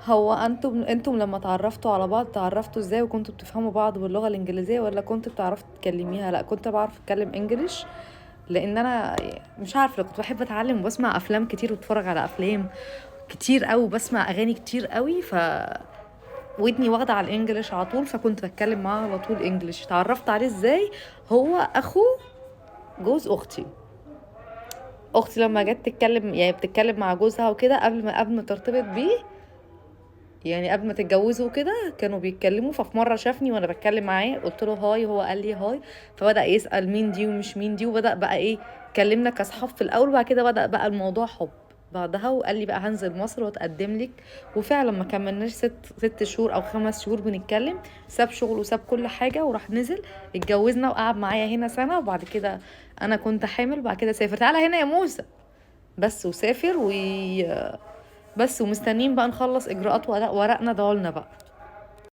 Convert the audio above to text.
هو انتم لما تعرفتوا على بعض تعرفتوا ازاي؟ وكنتوا بتفهموا بعض باللغة الانجليزية ولا كنت بتعرفي تتكلميها؟ لا كنت بعرف اتكلم انجليش، لان انا مش عارفه كنت بحب اتعلم وبسمع افلام كتير واتفرج على افلام كتير قوي وبسمع اغاني كتير قوي، ودني واخده على الانجليش على طول، فكنت بتكلم معاه على طول انجليش. اتعرفت عليه ازاي؟ هو اخو جوز اختي. اختي لما جت تتكلم يعني بتتكلم مع جوزها وكده قبل ما ترتبط بيه، يعني قبل ما تتجوزوا كده كانوا بيتكلموا. ففي مره شافني وانا بتكلم معاه قلت له هاي، هو قال لي هاي، فبدا يسال مين دي ومش مين دي، وبدا بقى ايه، كلمنا كاصحاب في الاول، وبعد كده بدا بقى الموضوع حب بعدها. وقال لي بقى هنزل مصر واتقدم لك. وفعلا ما كملناش ست شهور او 5 شهور بنتكلم، ساب شغله وساب كل حاجه وراح نزل، اتجوزنا وقعد معايا هنا سنه. وبعد كده انا كنت حامل، بعد كده سافر تعالى هنا يا موسى بس، وسافر بس. ومستنيين بقى نخلص اجراءات ورقنا، دعولنا بقى.